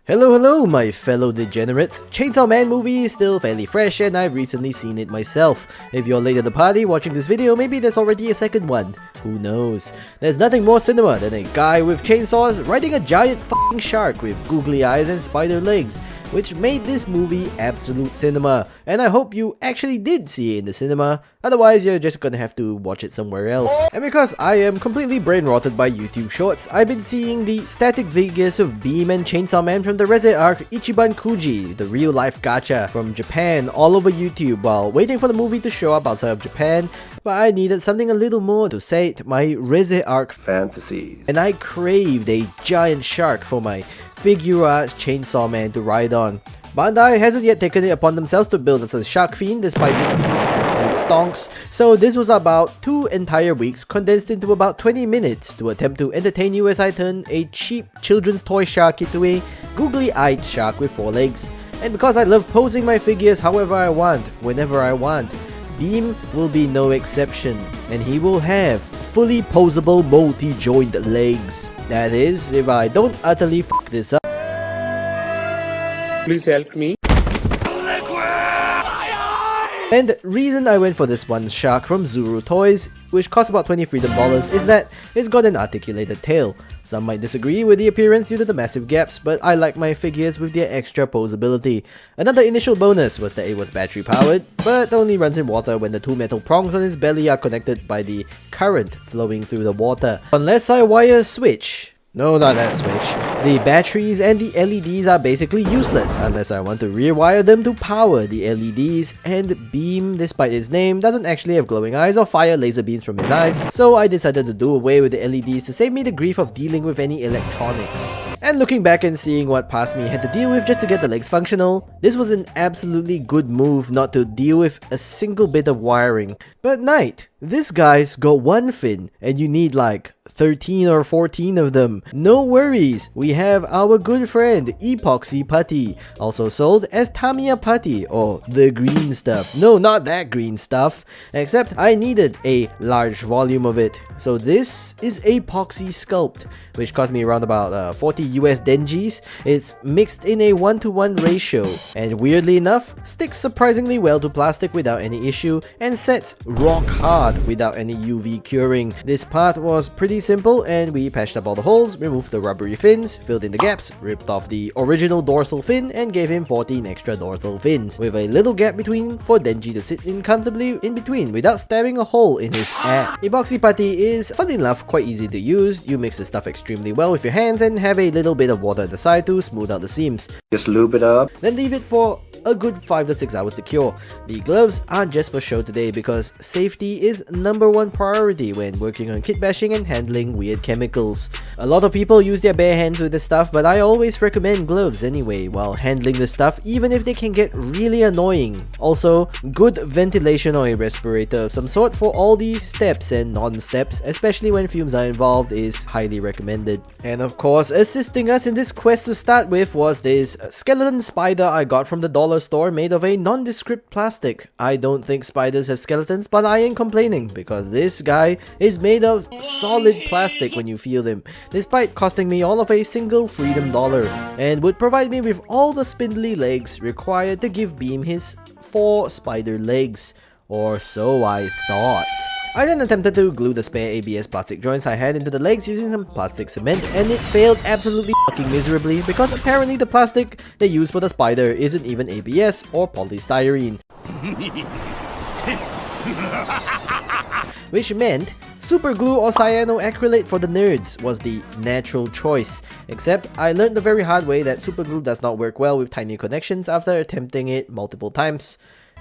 Hello my fellow degenerates. Chainsaw Man movie is still fairly fresh and I've recently seen it myself. If you're late to the party watching this video, maybe there's already a second one. Who knows? There's nothing more cinema than a guy with chainsaws riding a giant f***ing shark with googly eyes and spider legs, which made this movie absolute cinema. And I hope you actually did see it in the cinema, otherwise you're just gonna have to watch it somewhere else. And because I am completely brain-rotted by YouTube shorts, I've been seeing the static videos of Beam and Chainsaw Man from the Reset arc Ichiban Kuji, the real-life gacha from Japan, all over YouTube while waiting for the movie to show up outside of Japan, but I needed something a little more to sate my Reset arc fantasies. And I craved a giant shark for my figure-ass Chainsaw Man to ride on. Bandai hasn't yet taken it upon themselves to build us a shark fiend despite it being absolute stonks, so this was about 2 entire weeks condensed into about 20 minutes to attempt to entertain you as I turn a cheap children's toy shark into a googly-eyed shark with 4 legs. And because I love posing my figures however I want, whenever I want, Beam will be no exception, and he will have fully posable multi-joint legs. That is, if I don't utterly f*** this up. Please help me. And reason I went for this one shark from Zuru Toys, which costs about 20 freedom dollars, is that it's got an articulated tail. Some might disagree with the appearance due to the massive gaps, but I like my figures with their extra posability. Another initial bonus was that it was battery powered, but only runs in water when the 2 metal prongs on its belly are connected by the current flowing through the water. Unless I wire a switch. No, not that switch. The batteries and the LEDs are basically useless unless I want to rewire them to power the LEDs, and Beam, despite its name, doesn't actually have glowing eyes or fire laser beams from his eyes, so I decided to do away with the LEDs to save me the grief of dealing with any electronics. And looking back and seeing what past me had to deal with just to get the legs functional, this was an absolutely good move not to deal with a single bit of wiring. But Knight, this guy's got 1 fin, and you need like 13 or 14 of them. No worries, we have our good friend Epoxy Putty, also sold as Tamiya Putty, or the green stuff. No, not that green stuff, except I needed a large volume of it. So this is Epoxy Sculpt, which cost me around about 40 US Denjis. It's mixed in a 1-to-1 ratio, and weirdly enough, sticks surprisingly well to plastic without any issue, and sets rock hard without any UV curing. This part was pretty simple, and we patched up all the holes, removed the rubbery fins, filled in the gaps, ripped off the original dorsal fin, and gave him 14 extra dorsal fins, with a little gap between for Denji to sit in comfortably in between without stabbing a hole in his ass. Epoxy Putty is, funny enough, quite easy to use. You mix the stuff extremely well with your hands and have a little bit of water at the side to smooth out the seams. Just lube it up. Then leave it for a good 5 to 6 hours to cure. The gloves aren't just for show today because safety is #1 priority when working on kit bashing and handling weird chemicals. A lot of people use their bare hands with this stuff, but I always recommend gloves anyway while handling the stuff, even if they can get really annoying. Also, good ventilation or a respirator of some sort for all these steps and non-steps, especially when fumes are involved, is highly recommended. And of course, assisting us in this quest to start with was this skeleton spider I got from the dollar store made of a nondescript plastic. I don't think spiders have skeletons, but I ain't complaining because this guy is made of solid plastic when you feel him, despite costing me all of a single freedom dollar, and would provide me with all the spindly legs required to give Beam his 4 spider legs, or so I thought. I then attempted to glue the spare ABS plastic joints I had into the legs using some plastic cement, and it failed absolutely fucking miserably because apparently the plastic they used for the spider isn't even ABS or polystyrene. Which meant super glue or cyanoacrylate for the nerds was the natural choice. Except I learned the very hard way that super glue does not work well with tiny connections after attempting it multiple times.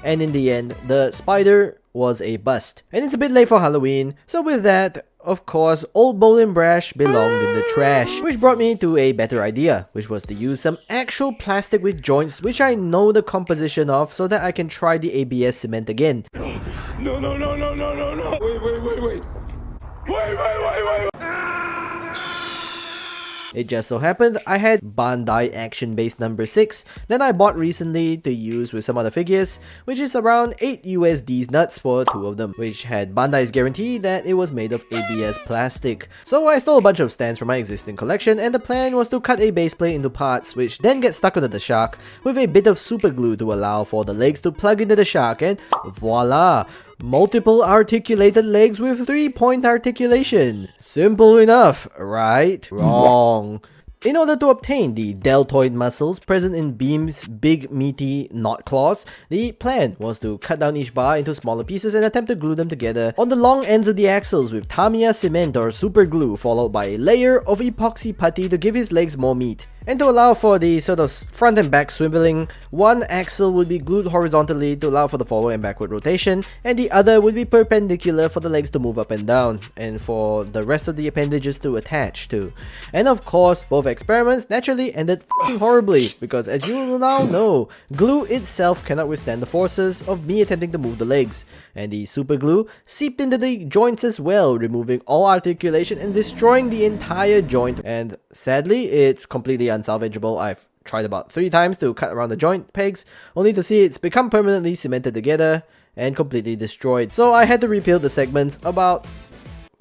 And in the end, the spider was a bust. And it's a bit late for Halloween, so with that, of course, old bowl and brash belonged in the trash. Which brought me to a better idea, which was to use some actual plastic with joints which I know the composition of so that I can try the ABS cement again. No. Wait. Wait. It just so happened I had Bandai Action Base number 6 that I bought recently to use with some other figures, which is around 8 USDs nuts for 2 of them, which had Bandai's guarantee that it was made of ABS plastic. So I stole a bunch of stands from my existing collection, and the plan was to cut a base plate into parts, which then get stuck onto the shark with a bit of super glue to allow for the legs to plug into the shark, and voila! Multiple articulated legs with 3-point articulation. Simple enough, right? Wrong. In order to obtain the deltoid muscles present in Beam's big meaty knot claws, the plan was to cut down each bar into smaller pieces and attempt to glue them together on the long ends of the axles with Tamiya cement or super glue, followed by a layer of epoxy putty to give his legs more meat. And to allow for the sort of front and back swiveling, one axle would be glued horizontally to allow for the forward and backward rotation, and the other would be perpendicular for the legs to move up and down, and for the rest of the appendages to attach to. And of course, both experiments naturally ended f***ing horribly, because as you will now know, glue itself cannot withstand the forces of me attempting to move the legs, and the super glue seeped into the joints as well, removing all articulation and destroying the entire joint, and sadly, it's completely unsalvageable. I've tried about 3 times to cut around the joint pegs, only to see it's become permanently cemented together and completely destroyed. So I had to repeel the segments about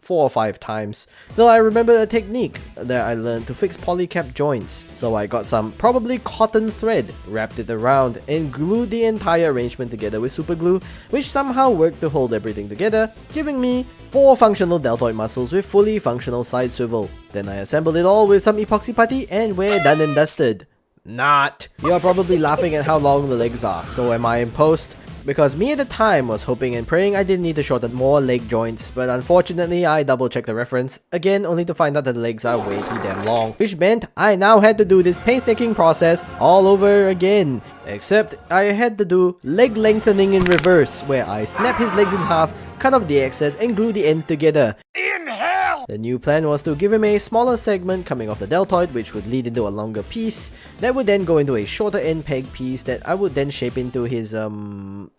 4 or 5 times, till I remembered a technique that I learned to fix polycap joints. So I got some probably cotton thread, wrapped it around, and glued the entire arrangement together with super glue, which somehow worked to hold everything together, giving me 4 functional deltoid muscles with fully functional side swivel. Then I assembled it all with some epoxy putty, and we're done and dusted. Not! You're probably laughing at how long the legs are, so am I in post? Because me at the time was hoping and praying I didn't need to shorten more leg joints, but unfortunately I double checked the reference again, only to find out that the legs are way too damn long, which meant I now had to do this painstaking process all over again. Except I had to do leg lengthening in reverse, where I snap his legs in half, cut off the excess, and glue the ends together. In hell! The new plan was to give him a smaller segment coming off the deltoid, which would lead into a longer piece that would then go into a shorter end peg piece that I would then shape into his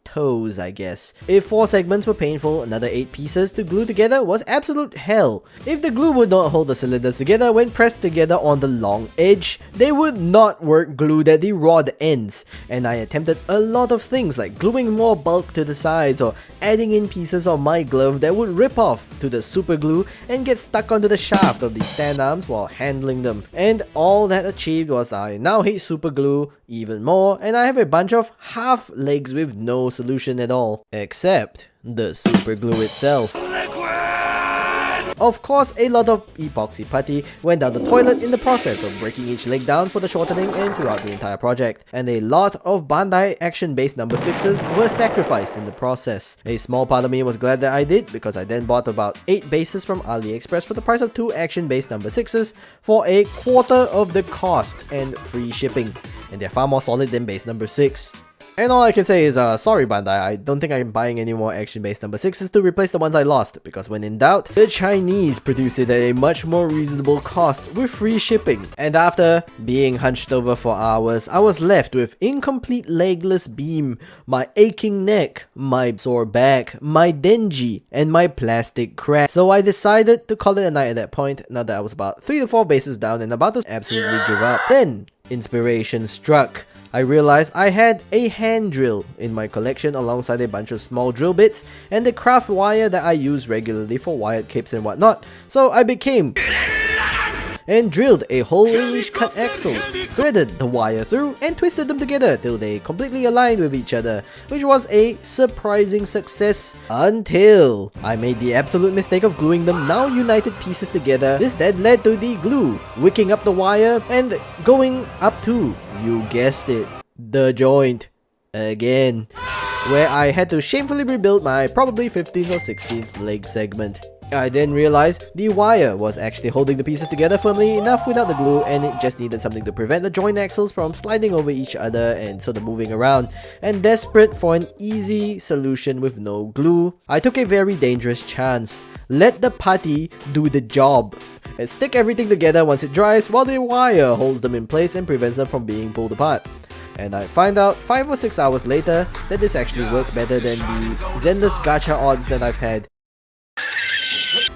toes, I guess. If 4 segments were painful, another 8 pieces to glue together was absolute hell. If the glue would not hold the cylinders together when pressed together on the long edge, they would not work glued at the rod ends. And I attempted a lot of things like gluing more bulk to the sides or adding in pieces of my glove that would rip off to the super glue and get stuck onto the shaft of the stand arms while handling them. And all that achieved was I now hate super glue even more, and I have a bunch of half legs with no solution at all, except the super glue itself. Of course, a lot of epoxy putty went down the toilet in the process of breaking each leg down for the shortening and throughout the entire project, and a lot of Bandai Action Base number 6s were sacrificed in the process. A small part of me was glad that I did, because I then bought about 8 bases from Aliexpress for the price of 2 Action Base number 6s for a quarter of the cost and free shipping, and they're far more solid than base number 6. And all I can say is, sorry Bandai, I don't think I'm buying any more Action Base number 6s to replace the ones I lost, because when in doubt, the Chinese produce it at a much more reasonable cost with free shipping. And after being hunched over for hours, I was left with incomplete legless beam, my aching neck, my sore back, my denji, and my plastic crack. So I decided to call it a night at that point, now that I was about 3 to 4 bases down and about to absolutely give up. Then, inspiration struck. I realized I had a hand drill in my collection alongside a bunch of small drill bits and the craft wire that I use regularly for wired capes and whatnot, so I became and drilled a hole in each cut axle, threaded the wire through, and twisted them together till they completely aligned with each other, which was a surprising success until I made the absolute mistake of gluing them now united pieces together. This then led to the glue wicking up the wire and going up to, you guessed it, the joint again, where I had to shamefully rebuild my probably 15th or 16th leg segment. I then realized the wire was actually holding the pieces together firmly enough without the glue, and it just needed something to prevent the joint axles from sliding over each other and sort of moving around. And desperate for an easy solution with no glue, I took a very dangerous chance. Let the putty do the job and stick everything together once it dries, while the wire holds them in place and prevents them from being pulled apart. And I find out 5 or 6 hours later that this actually worked better than the Zenless gacha odds that I've had.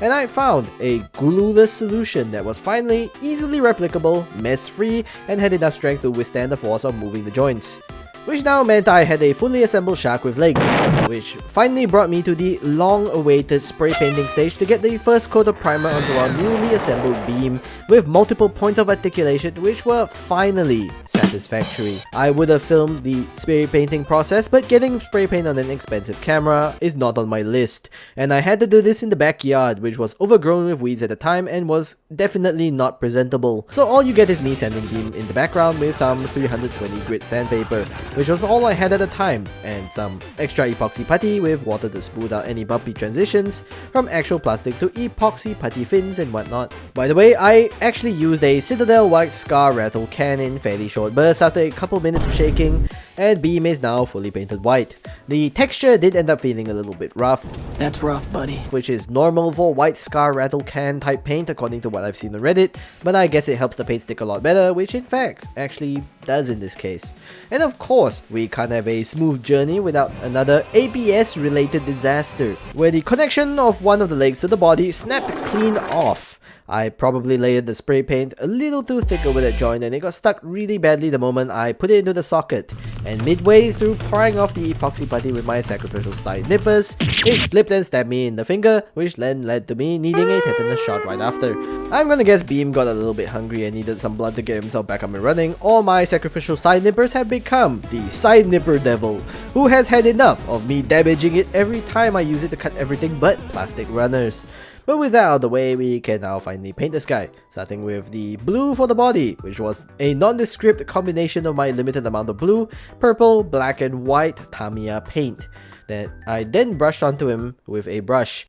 and I found a glueless solution that was finally easily replicable, mess-free, and had enough strength to withstand the force of moving the joints. Which now meant I had a fully assembled shark with legs, which finally brought me to the long-awaited spray painting stage to get the first coat of primer onto our newly assembled beam with multiple points of articulation which were finally satisfactory. I would have filmed the spray painting process, but getting spray paint on an expensive camera is not on my list, and I had to do this in the backyard, which was overgrown with weeds at the time and was definitely not presentable. So all you get is me sanding beam in the background with some 320 grit sandpaper, which was all I had at the time, and some extra epoxy putty with water to smooth out any bumpy transitions from actual plastic to epoxy putty fins and whatnot. By the way, I actually used a Citadel white scar rattle can in fairly short bursts after a couple minutes of shaking, and beam is now fully painted white. The texture did end up feeling a little bit rough. That's rough, buddy. Which is normal for white scar rattle can type paint according to what I've seen on Reddit, but I guess it helps the paint stick a lot better, which in fact actually does in this case. And of course, we can't have a smooth journey without another ABS related disaster, where the connection of one of the legs to the body snapped clean off. I probably layered the spray paint a little too thick over that joint and it got stuck really badly the moment I put it into the socket, and midway through prying off the epoxy putty with my sacrificial style nippers, it slipped and stabbed me in the finger, which then led to me needing a tetanus shot right after. I'm gonna guess Beam got a little bit hungry and needed some blood to get himself back up and running, or my sacrificial side nippers have become the side nipper devil, who has had enough of me damaging it every time I use it to cut everything but plastic runners. But with that out of the way, we can now finally paint this guy, starting with the blue for the body, which was a nondescript combination of my limited amount of blue, purple, black and white Tamiya paint that I then brushed onto him with a brush.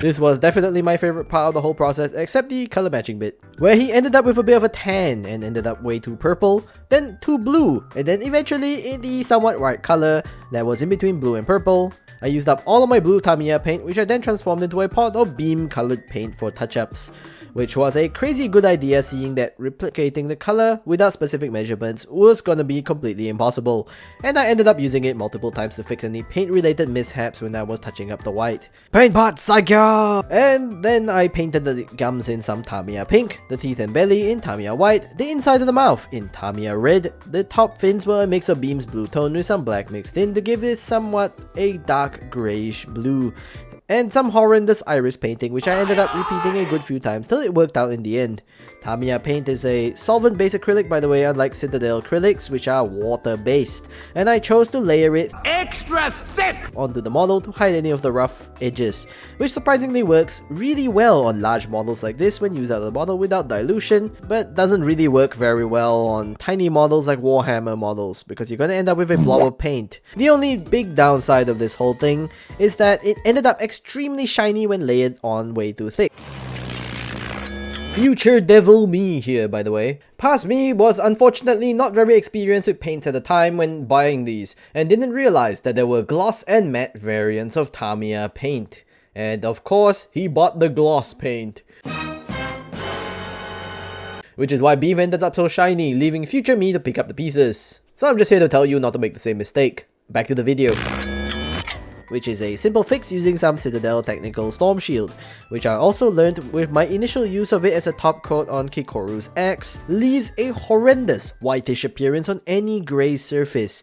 This was definitely my favorite part of the whole process, except the color matching bit, where he ended up with a bit of a tan and ended up way too purple, then too blue, and then eventually in the somewhat white color that was in between blue and purple. I used up all of my blue Tamiya paint, which I then transformed into a pot of beam colored paint for touch-ups, which was a crazy good idea, seeing that replicating the color without specific measurements was gonna be completely impossible, and I ended up using it multiple times to fix any paint related mishaps when I was touching up the white. Paint pot psycho! And then I painted the gums in some Tamiya pink, the teeth and belly in Tamiya white, the inside of the mouth in Tamiya red, the top fins were a mix of Beam's blue tone with some black mixed in to give it somewhat a dark greyish blue, and some horrendous iris painting, which I ended up repeating a good few times till it worked out in the end. Tamiya paint is a solvent-based acrylic, by the way, unlike Citadel acrylics, which are water-based, and I chose to layer it extra thick onto the model to hide any of the rough edges, which surprisingly works really well on large models like this when used out of the bottle without dilution, but doesn't really work very well on tiny models like Warhammer models, because you're gonna end up with a blob of paint. The only big downside of this whole thing is that it ended up extremely shiny when layered on way too thick. Future devil me here, by the way. Past me was unfortunately not very experienced with paint at the time when buying these, and didn't realize that there were gloss and matte variants of Tamiya paint. And of course, he bought the gloss paint, which is why Beam ended up so shiny, leaving future me to pick up the pieces. So I'm just here to tell you not to make the same mistake. Back to the video, which is a simple fix using some Citadel Technical Stormshield, which I also learned with my initial use of it as a top coat on Kikoru's axe, leaves a horrendous whitish appearance on any grey surface,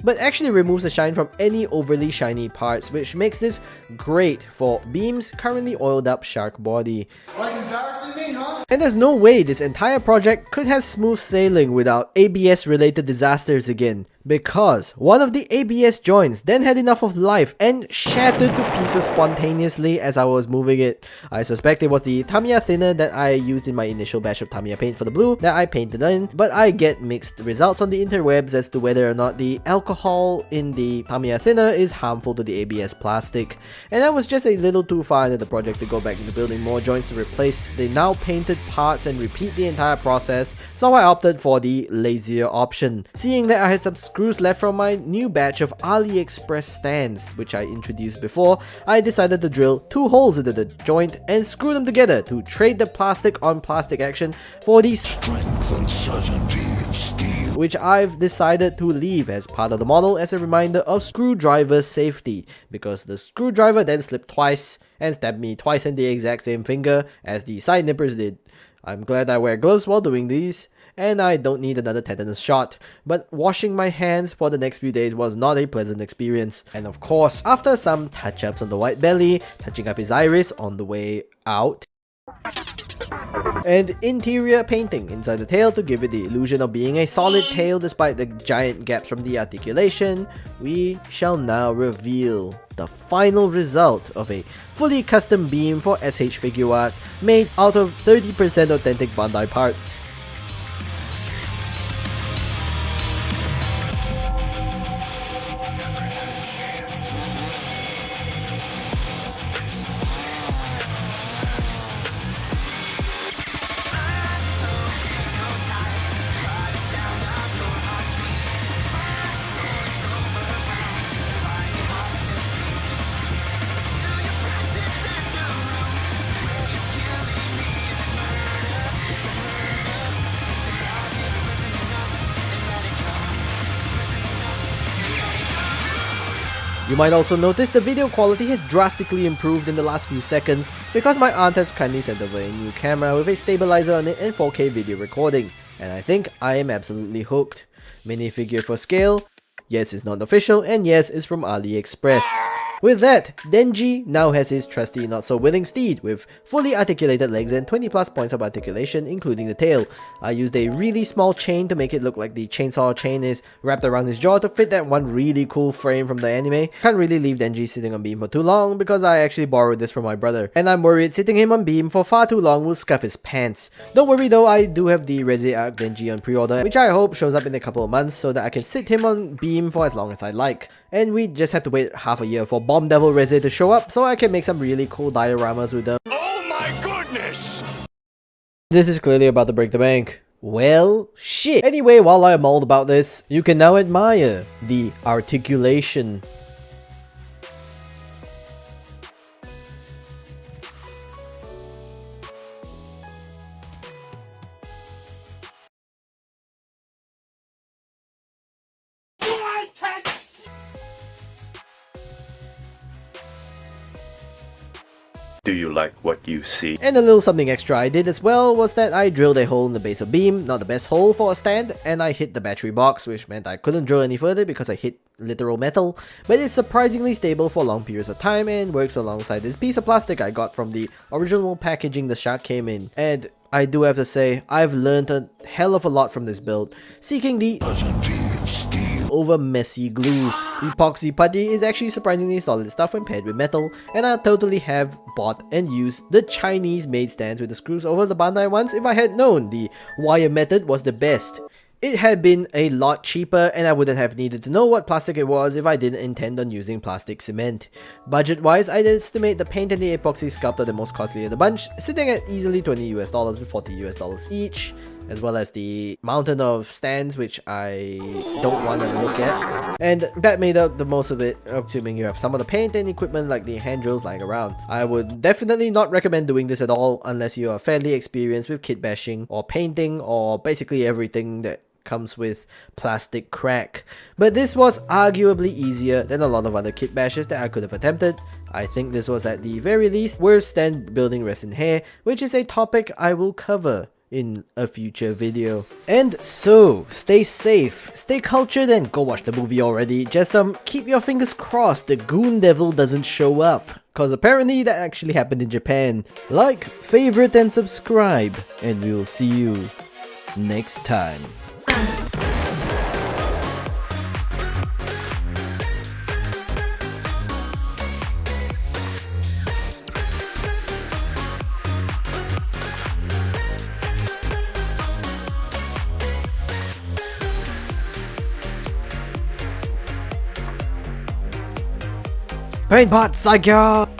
but actually removes the shine from any overly shiny parts, which makes this great for Beam's currently oiled up shark body. Like embarrassing me, huh? And there's no way this entire project could have smooth sailing without ABS related disasters again, because one of the ABS joints then had enough of life and shattered to pieces spontaneously as I was moving it. I suspect it was the Tamiya thinner that I used in my initial batch of Tamiya paint for the blue that I painted in, but I get mixed results on the interwebs as to whether or not the alcohol in the Tamiya thinner is harmful to the ABS plastic, and I was just a little too far into the project to go back into building more joints to replace the now painted parts and repeat the entire process, so I opted for the lazier option, seeing that I had some screws left from my new batch of Aliexpress stands, which I introduced before, I decided to drill 2 holes into the joint and screw them together to trade the plastic on plastic action for the strength and certainty of steel, which I've decided to leave as part of the model as a reminder of screwdriver safety, because the screwdriver then slipped twice and stabbed me twice in the exact same finger as the side nippers did. I'm glad I wear gloves while doing these, and I don't need another tetanus shot, but washing my hands for the next few days was not a pleasant experience. And of course, after some touch-ups on the white belly, touching up his iris on the way out, and interior painting inside the tail to give it the illusion of being a solid tail despite the giant gaps from the articulation, we shall now reveal the final result of a fully custom beam for SH Figure Arts made out of 30% authentic Bandai parts. You might also notice the video quality has drastically improved in the last few seconds because my aunt has kindly sent over a new camera with a stabilizer on it and 4K video recording, and I think I am absolutely hooked. Minifigure for scale, yes it's not official, and yes it's from Aliexpress. With that, Denji now has his trusty not so willing steed with fully articulated legs and 20 plus points of articulation including the tail. I used a really small chain to make it look like the chainsaw chain is wrapped around his jaw to fit that one really cool frame from the anime. Can't really leave Denji sitting on beam for too long because I actually borrowed this from my brother, and I'm worried sitting him on beam for far too long will scuff his pants. Don't worry though, I do have the Resi Arc Denji on pre-order, which I hope shows up in a couple of months so that I can sit him on beam for as long as I like. And we just have to wait half a year for Bomb Devil Resi to show up so I can make some really cool dioramas with them. Oh my goodness! This is clearly about to break the bank. Well, shit. Anyway, while I mulled about this, you can now admire the articulation. Do you like what you see? And a little something extra I did as well was that I drilled a hole in the base of beam, not the best hole for a stand, and I hit the battery box, which meant I couldn't drill any further because I hit literal metal, but it's surprisingly stable for long periods of time and works alongside this piece of plastic I got from the original packaging the shark came in. And I do have to say, I've learned a hell of a lot from this build, seeking the over messy glue. Epoxy Putty is actually surprisingly solid stuff when paired with metal, and I totally have bought and used the Chinese made stands with the screws over the Bandai ones if I had known the wire method was the best. It had been a lot cheaper and I wouldn't have needed to know what plastic it was if I didn't intend on using plastic cement. Budget wise, I'd estimate the paint and the epoxy sculptor the most costly of the bunch, sitting at easily $20 US with $40 US each, as well as the mountain of stands which I don't want to look at. And that made up the most of it, assuming you have some of the paint and equipment like the hand drills lying around. I would definitely not recommend doing this at all unless you are fairly experienced with kit bashing or painting or basically everything that comes with plastic crack. But this was arguably easier than a lot of other kit bashes that I could have attempted. I think this was at the very least worse than building resin hair, which is a topic I will cover in a future video. And so, stay safe, stay cultured, and go watch the movie already. Just keep your fingers crossed the Goon Devil doesn't show up, cause apparently that actually happened in Japan. Like, favorite, and subscribe, and we'll see you next time. Paintbot Psycho!